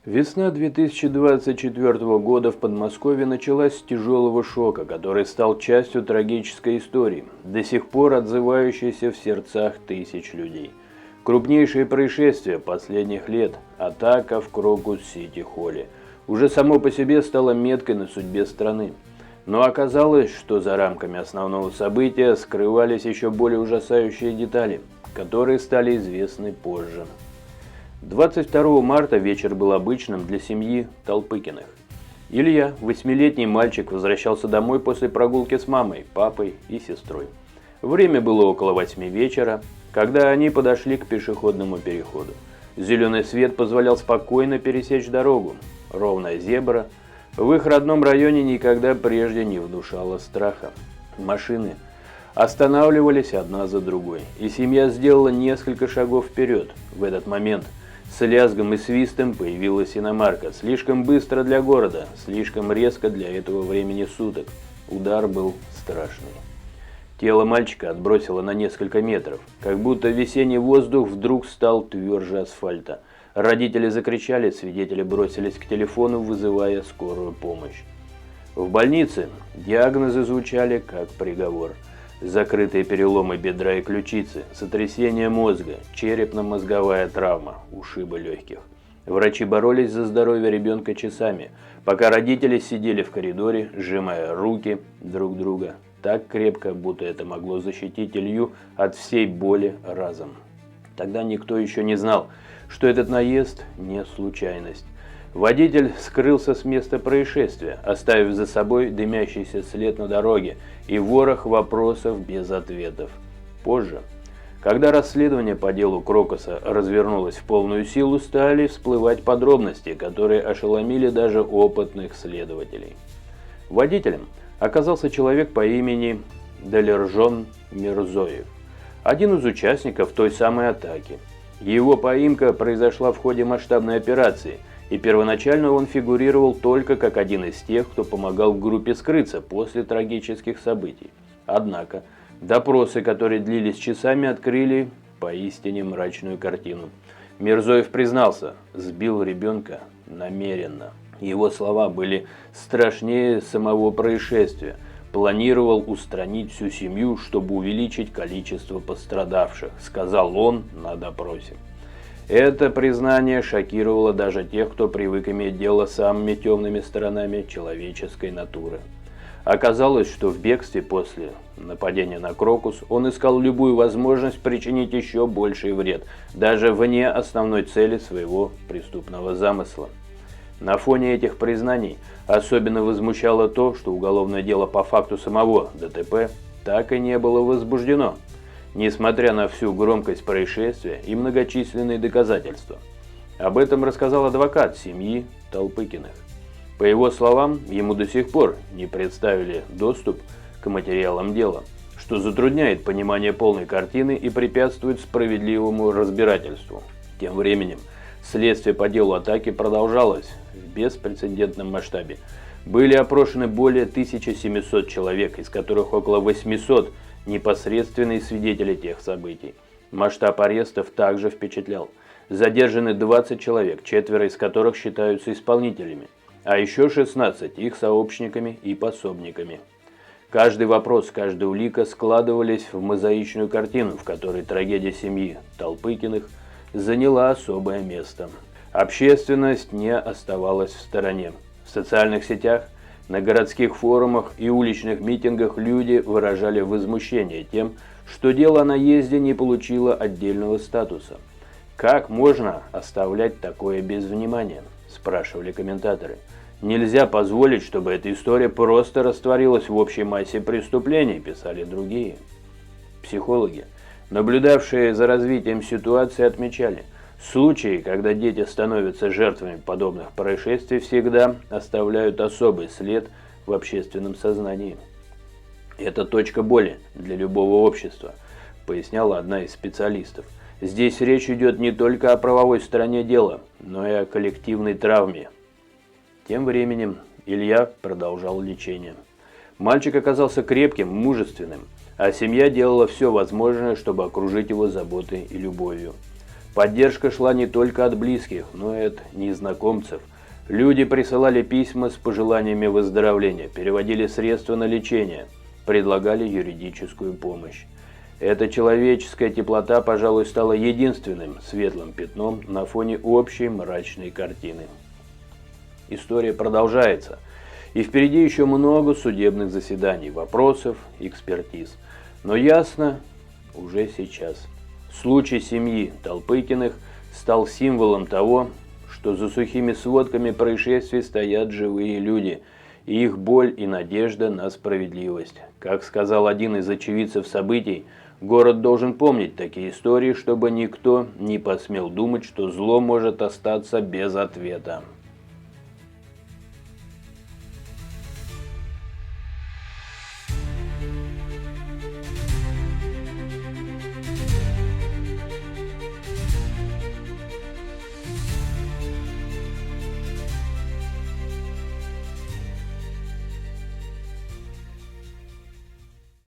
Весна 2024 года в Подмосковье началась с тяжелого шока, который стал частью трагической истории, до сих пор отзывающейся в сердцах тысяч людей. Крупнейшее происшествие последних лет – атака в Крокус-Сити-Холле – уже само по себе стало меткой на судьбе страны. Но оказалось, что за рамками основного события скрывались еще более ужасающие детали, которые стали известны позже. 22 марта вечер был обычным для семьи Толпыкиных. Илья, 8-летний мальчик, возвращался домой после прогулки с мамой, папой и сестрой. Время было около 8 вечера, когда они подошли к пешеходному переходу. Зеленый свет позволял спокойно пересечь дорогу. Ровная зебра в их родном районе никогда прежде не внушала страха. Машины останавливались одна за другой, и семья сделала несколько шагов вперед. В этот момент с лязгом и свистом появилась иномарка. Слишком быстро для города, слишком резко для этого времени суток. Удар был страшный. Тело мальчика отбросило на несколько метров, как будто весенний воздух вдруг стал тверже асфальта. Родители закричали, свидетели бросились к телефону, вызывая скорую помощь. В больнице диагнозы звучали как приговор. Закрытые переломы бедра и ключицы, сотрясение мозга, черепно-мозговая травма, ушибы легких. Врачи боролись за здоровье ребенка часами, пока родители сидели в коридоре, сжимая руки друг друга так крепко, будто это могло защитить Илью от всей боли разом. Тогда никто еще не знал, что этот наезд не случайность. Водитель скрылся с места происшествия, оставив за собой дымящийся след на дороге и ворох вопросов без ответов. Позже, когда расследование по делу Крокуса развернулось в полную силу, стали всплывать подробности, которые ошеломили даже опытных следователей. Водителем оказался человек по имени Далержон Мирзоев, один из участников той самой атаки. Его поимка произошла в ходе масштабной операции, и первоначально он фигурировал только как один из тех, кто помогал группе скрыться после трагических событий. Однако допросы, которые длились часами, открыли поистине мрачную картину. Мирзоев признался, сбил ребенка намеренно. Его слова были страшнее самого происшествия. Планировал устранить всю семью, чтобы увеличить количество пострадавших, сказал он на допросе. Это признание шокировало даже тех, кто привык иметь дело с самыми темными сторонами человеческой натуры. Оказалось, что в бегстве после нападения на Крокус он искал любую возможность причинить еще больший вред, даже вне основной цели своего преступного замысла. На фоне этих признаний особенно возмущало то, что уголовное дело по факту самого ДТП так и не было возбуждено, несмотря на всю громкость происшествия и многочисленные доказательства. Об этом рассказал адвокат семьи Толпыкиных. По его словам, ему до сих пор не представили доступ к материалам дела, что затрудняет понимание полной картины и препятствует справедливому разбирательству. Тем временем, следствие по делу атаки продолжалось в беспрецедентном масштабе. Были опрошены более 1700 человек, из которых около 800 непосредственные свидетели тех событий. Масштаб арестов также впечатлял. Задержаны 20 человек, 4 из которых считаются исполнителями, а еще 16 их сообщниками и пособниками. Каждый вопрос, каждая улика складывались в мозаичную картину, в которой трагедия семьи Толпыкиных заняла особое место. Общественность не оставалась в стороне. В социальных сетях, на городских форумах и уличных митингах люди выражали возмущение тем, что дело о наезде не получило отдельного статуса. «Как можно оставлять такое без внимания?» – спрашивали комментаторы. «Нельзя позволить, чтобы эта история просто растворилась в общей массе преступлений», – писали другие. Психологи, наблюдавшие за развитием ситуации, отмечали, случаи, когда дети становятся жертвами подобных происшествий, всегда оставляют особый след в общественном сознании. «Это точка боли для любого общества», – поясняла одна из специалистов. «Здесь речь идет не только о правовой стороне дела, но и о коллективной травме». Тем временем Илья продолжал лечение. Мальчик оказался крепким, мужественным, а семья делала все возможное, чтобы окружить его заботой и любовью. Поддержка шла не только от близких, но и от незнакомцев. Люди присылали письма с пожеланиями выздоровления, переводили средства на лечение, предлагали юридическую помощь. Эта человеческая теплота, пожалуй, стала единственным светлым пятном на фоне общей мрачной картины. История продолжается, и впереди еще много судебных заседаний, вопросов, экспертиз. Но ясно уже сейчас. Случай семьи Толпыкиных стал символом того, что за сухими сводками происшествий стоят живые люди, и их боль и надежда на справедливость. Как сказал один из очевидцев событий, город должен помнить такие истории, чтобы никто не посмел думать, что зло может остаться без ответа.